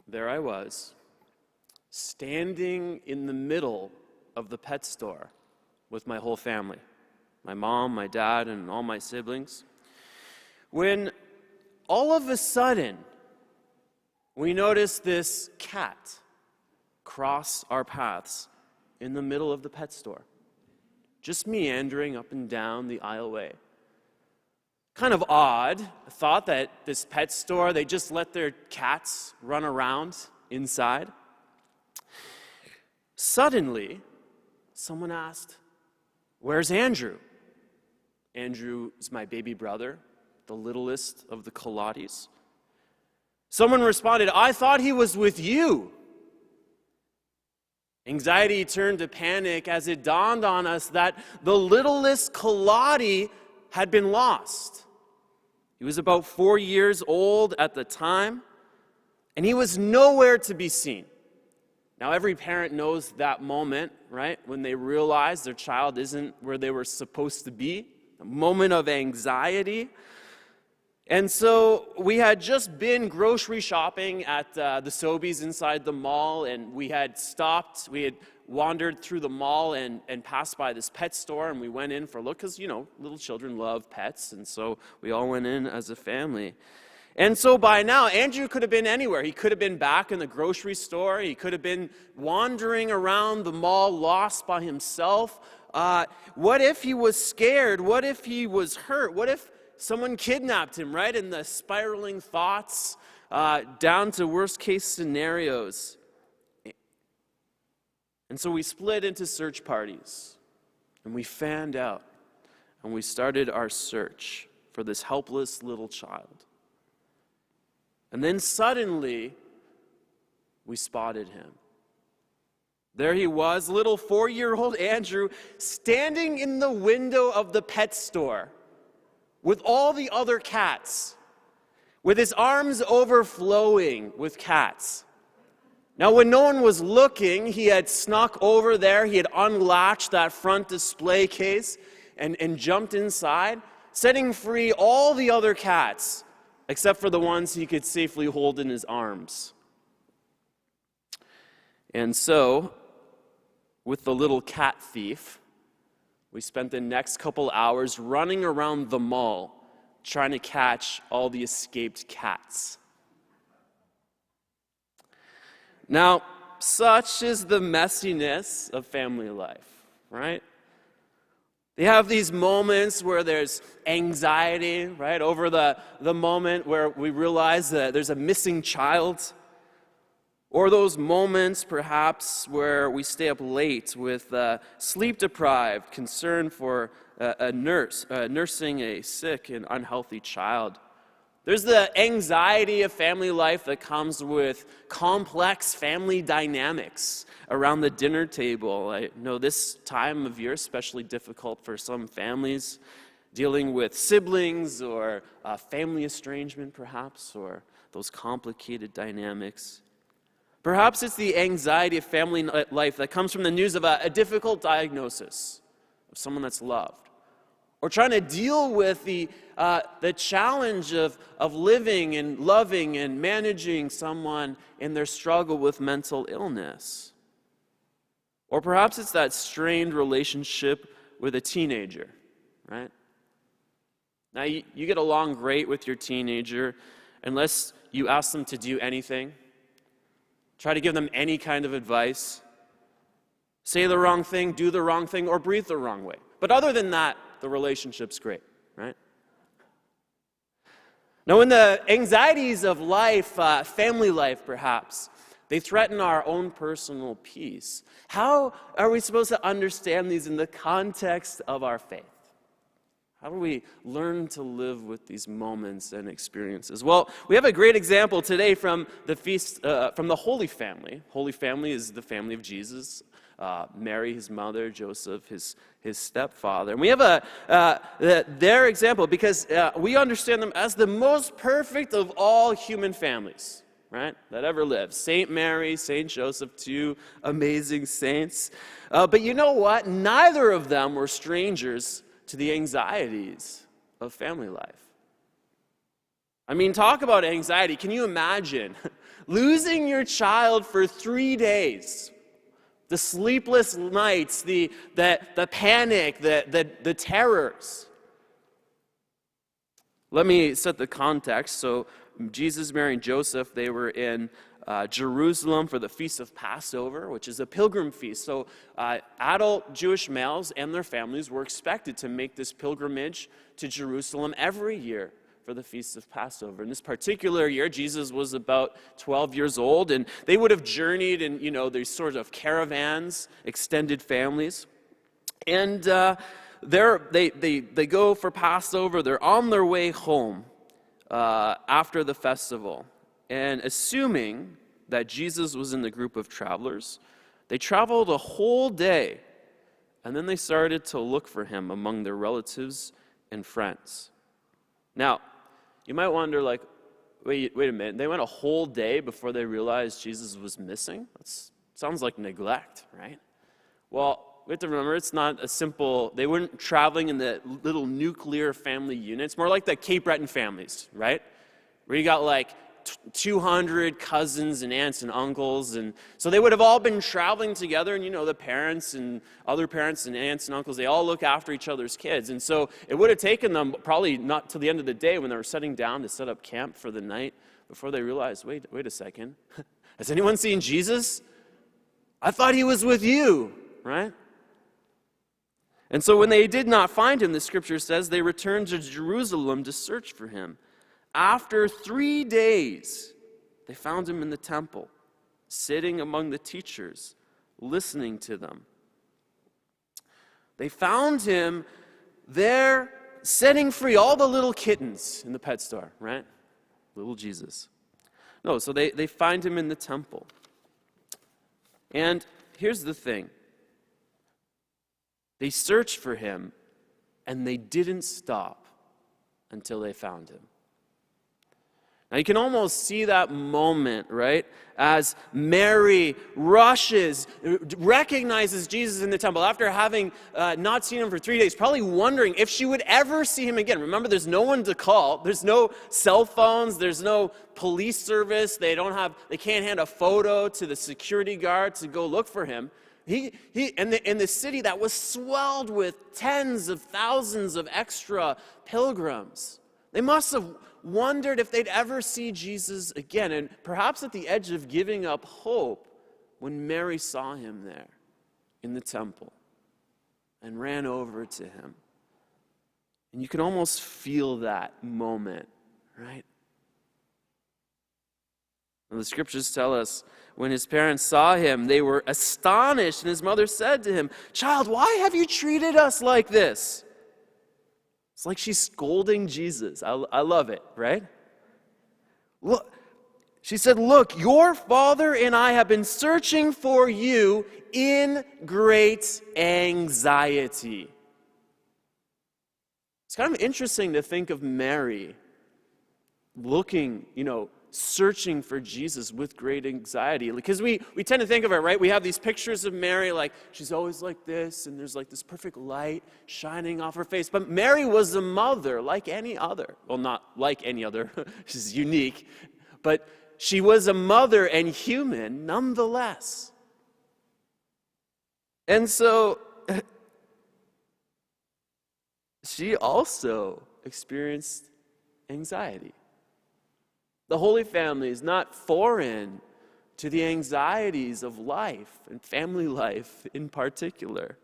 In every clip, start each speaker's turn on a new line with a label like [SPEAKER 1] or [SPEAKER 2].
[SPEAKER 1] there I was, standing in the middle of the pet store with my whole family, my mom, my dad, and all my siblings, when all of a sudden we noticed this cat cross our paths in the middle of the pet store, just meandering up and down the aisleway. Kind of odd thought that this pet store, they just let their cats run around inside. Suddenly, someone asked, "Where's Andrew?" Andrew is my baby brother, the littlest of the Colottis. Someone responded, "I thought he was with you." Anxiety turned to panic as it dawned on us that the littlest Colotti had been lost. He was about 4 years old at the time, and he was nowhere to be seen. Now, every parent knows that moment, right? When they realize their child isn't where they were supposed to be, a moment of anxiety. And so we had just been grocery shopping at the Sobeys inside the mall, and we had wandered through the mall and passed by this pet store, and we went in for a look, because, little children love pets, and so we all went in as a family. And so by now, Andrew could have been anywhere. He could have been back in the grocery store. He could have been wandering around the mall, lost by himself. What if he was scared? What if he was hurt? What if someone kidnapped him, right? And the spiraling thoughts down to worst-case scenarios. And so we split into search parties, and we fanned out, and we started our search for this helpless little child. And then suddenly, we spotted him. There he was, little 4-year-old Andrew, standing in the window of the pet store with all the other cats, with his arms overflowing with cats. Now, when no one was looking, he had snuck over there, he had unlatched that front display case and jumped inside, setting free all the other cats, except for the ones he could safely hold in his arms. And so, with the little cat thief, we spent the next couple hours running around the mall trying to catch all the escaped cats. Now, such is the messiness of family life, right? They have these moments where there's anxiety, right, over the moment where we realize that there's a missing child. Or those moments, perhaps, where we stay up late with sleep-deprived, concern for a nurse nursing a sick and unhealthy child. There's the anxiety of family life that comes with complex family dynamics around the dinner table. I know this time of year is especially difficult for some families, dealing with siblings or family estrangement, perhaps, or those complicated dynamics. Perhaps it's the anxiety of family life that comes from the news of a difficult diagnosis of someone that's loved. Or trying to deal with the challenge of living and loving and managing someone in their struggle with mental illness. Or perhaps it's that strained relationship with a teenager, right? Now, you get along great with your teenager unless you ask them to do anything. Try to give them any kind of advice. Say the wrong thing, do the wrong thing, or breathe the wrong way. But other than that, the relationship's great, right? Now, when the anxieties of life, family life perhaps, they threaten our own personal peace, how are we supposed to understand these in the context of our faith? How do we learn to live with these moments and experiences? Well, we have a great example today from the feast, from the Holy Family. Holy Family is the family of Jesus. Mary, his mother, Joseph, his stepfather. And we have their example because we understand them as the most perfect of all human families, right, that ever lived. Saint Mary, Saint Joseph, two amazing saints. But you know what? Neither of them were strangers to the anxieties of family life. I mean, talk about anxiety. Can you imagine Losing your child for 3 days. The sleepless nights, the panic, the terrors. Let me set the context. So Jesus, Mary, and Joseph, they were in Jerusalem for the Feast of Passover, which is a pilgrim feast. So adult Jewish males and their families were expected to make this pilgrimage to Jerusalem every year for the Feast of Passover. In this particular year, Jesus was about 12 years old, and they would have journeyed in, these sort of caravans, extended families. And they go for Passover. They're on their way home after the festival. And assuming that Jesus was in the group of travelers, they traveled a whole day, and then they started to look for him among their relatives and friends. Now, you might wonder, wait a minute, they went a whole day before they realized Jesus was missing? That sounds like neglect, right? Well, we have to remember, it's not a simple, they weren't traveling in the little nuclear family units, more like the Cape Breton families, right? Where you got 200 cousins and aunts and uncles, and so they would have all been traveling together, and the parents and other parents and aunts and uncles, they all look after each other's kids, and so it would have taken them probably not till the end of the day when they were setting down to set up camp for the night before they realized, wait a second, has anyone seen Jesus? I thought he was with you, right? And so when they did not find him, the scripture says, they returned to Jerusalem to search for him. After 3 days, they found him in the temple, sitting among the teachers, listening to them. They found him there, setting free all the little kittens in the pet store, right? Little Jesus. No, so they find him in the temple. And here's the thing. They searched for him, and they didn't stop until they found him. Now you can almost see that moment, right? As Mary rushes, recognizes Jesus in the temple after having not seen him for 3 days, probably wondering if she would ever see him again. Remember, there's no one to call. There's no cell phones. There's no police service. They can't hand a photo to the security guard to go look for him. He in the city that was swelled with tens of thousands of extra pilgrims. They must have wondered if they'd ever see Jesus again, and perhaps at the edge of giving up hope when Mary saw him there in the temple and ran over to him. And you can almost feel that moment, right? And the scriptures tell us when his parents saw him, they were astonished, and his mother said to him, "Child, why have you treated us like this?" It's like she's scolding Jesus. I love it, right? Look, she said, "Look, your father and I have been searching for you in great anxiety." It's kind of interesting to think of Mary looking, searching for Jesus with great anxiety. Because we tend to think of her, right? We have these pictures of Mary, like she's always like this, and there's like this perfect light shining off her face. But Mary was a mother like any other. Well, not like any other. She's unique. But she was a mother and human nonetheless. And so she also experienced anxiety. The Holy Family is not foreign to the anxieties of life and family life in particular.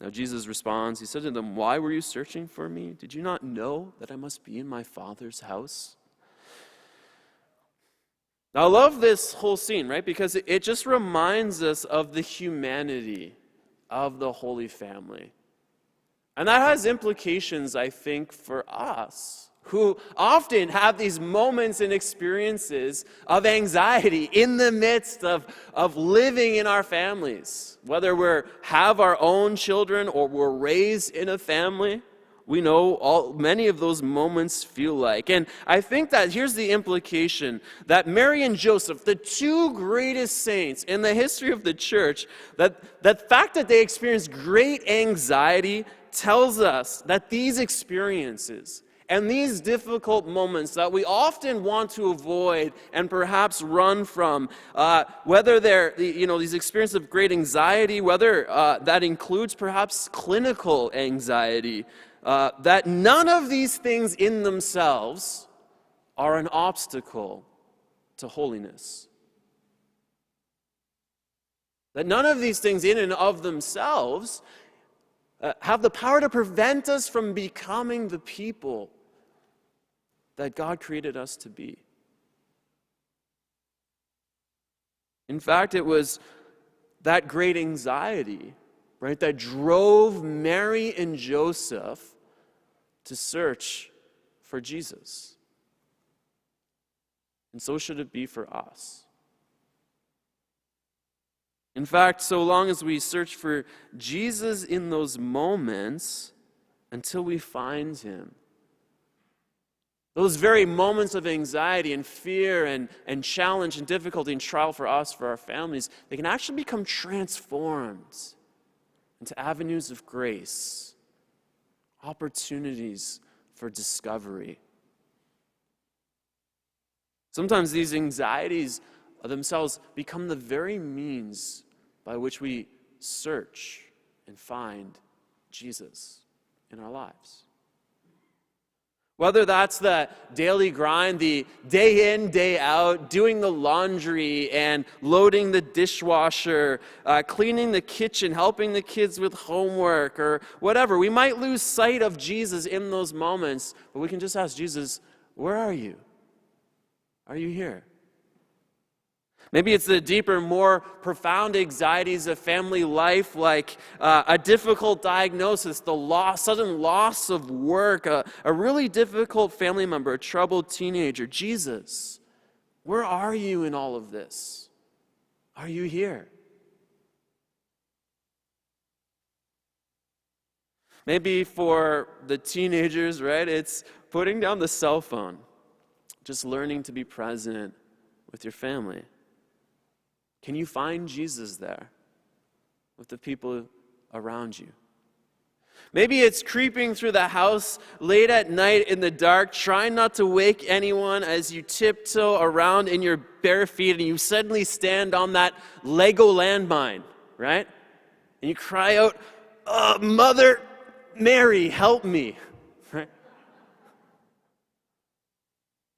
[SPEAKER 1] Now Jesus responds, he said to them, "Why were you searching for me? Did you not know that I must be in my Father's house?" Now I love this whole scene, right? Because it just reminds us of the humanity of the Holy Family. And that has implications, I think, for us, who often have these moments and experiences of anxiety in the midst of living in our families. Whether we have our own children or we're raised in a family, we know many of those moments feel like. And I think that here's the implication, that Mary and Joseph, the two greatest saints in the history of the church, that the fact that they experienced great anxiety tells us that these experiences And these difficult moments that we often want to avoid and perhaps run from, whether they're, these experiences of great anxiety, whether that includes perhaps clinical anxiety, that none of these things in themselves are an obstacle to holiness. That none of these things in and of themselves have the power to prevent us from becoming the people that God created us to be. In fact, it was that great anxiety, right, that drove Mary and Joseph to search for Jesus. And so should it be for us. In fact, so long as we search for Jesus in those moments until we find him, those very moments of anxiety and fear and challenge and difficulty and trial for us, for our families, they can actually become transformed into avenues of grace, opportunities for discovery. Sometimes these anxieties themselves become the very means by which we search and find Jesus in our lives. Whether that's the daily grind, the day in, day out, doing the laundry and loading the dishwasher, cleaning the kitchen, helping the kids with homework, or whatever. We might lose sight of Jesus in those moments, but we can just ask Jesus, where are you? Are you here? Maybe it's the deeper, more profound anxieties of family life, like a difficult diagnosis, the sudden loss of work, a really difficult family member, a troubled teenager. Jesus, where are you in all of this? Are you here? Maybe for the teenagers, right, it's putting down the cell phone, just learning to be present with your family. Can you find Jesus there with the people around you? Maybe it's creeping through the house late at night in the dark, trying not to wake anyone as you tiptoe around in your bare feet and you suddenly stand on that Lego landmine, right? And you cry out, Mother Mary, help me. Right?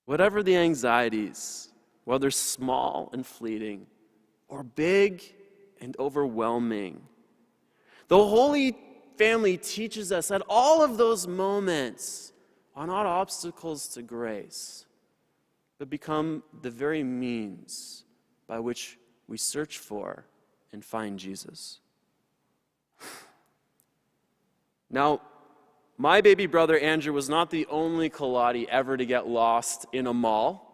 [SPEAKER 1] Whatever the anxieties, whether small and fleeting, or big and overwhelming. The Holy Family teaches us that all of those moments are not obstacles to grace, but become the very means by which we search for and find Jesus. Now, my baby brother Andrew was not the only Kaladi ever to get lost in a mall.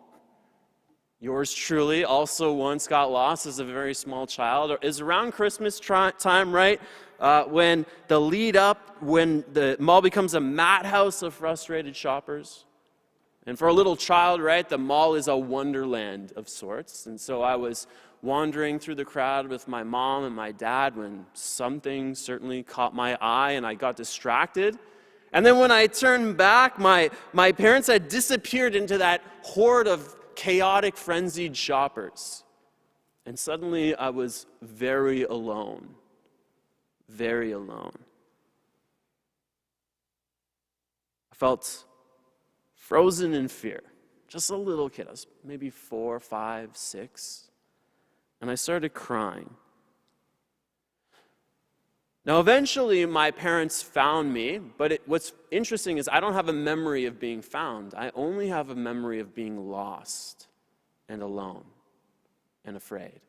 [SPEAKER 1] Yours truly also once got lost as a very small child. It was around Christmas time, right? When the lead up, when the mall becomes a madhouse of frustrated shoppers. And for a little child, right, the mall is a wonderland of sorts. And so I was wandering through the crowd with my mom and my dad when something certainly caught my eye and I got distracted. And then when I turned back, my parents had disappeared into that horde of chaotic, frenzied shoppers. And suddenly I was very alone. Very alone. I felt frozen in fear. Just a little kid. I was maybe 4, 5, 6. And I started crying. Now, eventually, my parents found me, but what's interesting is I don't have a memory of being found. I only have a memory of being lost and alone and afraid.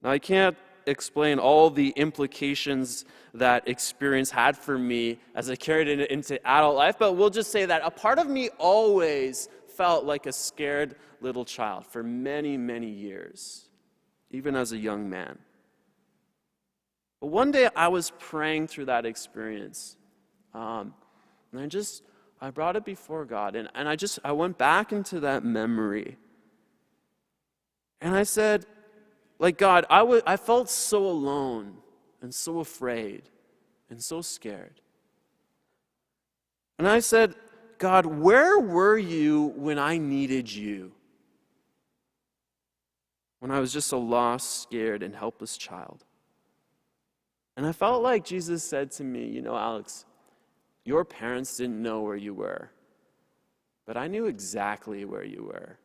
[SPEAKER 1] Now, I can't explain all the implications that experience had for me as I carried it into adult life, but we'll just say that a part of me always felt like a scared little child for many, many years, even as a young man. But one day I was praying through that experience, and I brought it before God, and I went back into that memory, and I said, like, God, I felt so alone and so afraid and so scared. And I said, God, where were you when I needed you? When I was just a lost, scared, and helpless child. And I felt like Jesus said to me, you know, Alex, your parents didn't know where you were, but I knew exactly where you were.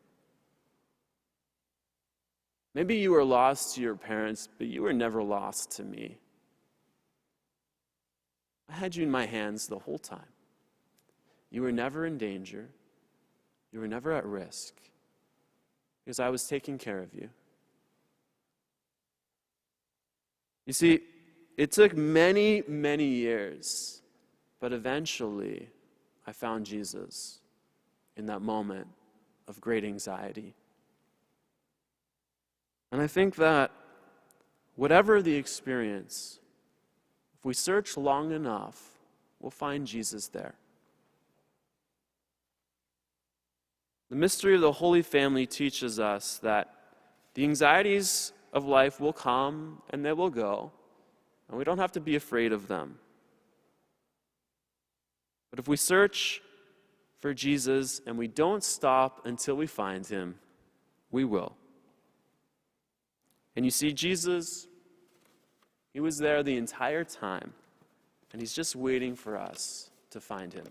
[SPEAKER 1] Maybe you were lost to your parents, but you were never lost to me. I had you in my hands the whole time. You were never in danger. You were never at risk because I was taking care of you. You see, it took many, many years, but eventually I found Jesus in that moment of great anxiety. And I think that whatever the experience, if we search long enough, we'll find Jesus there. The mystery of the Holy Family teaches us that the anxieties of life will come and they will go, and we don't have to be afraid of them. But if we search for Jesus and we don't stop until we find him, we will. And you see, Jesus, he was there the entire time, and he's just waiting for us to find him.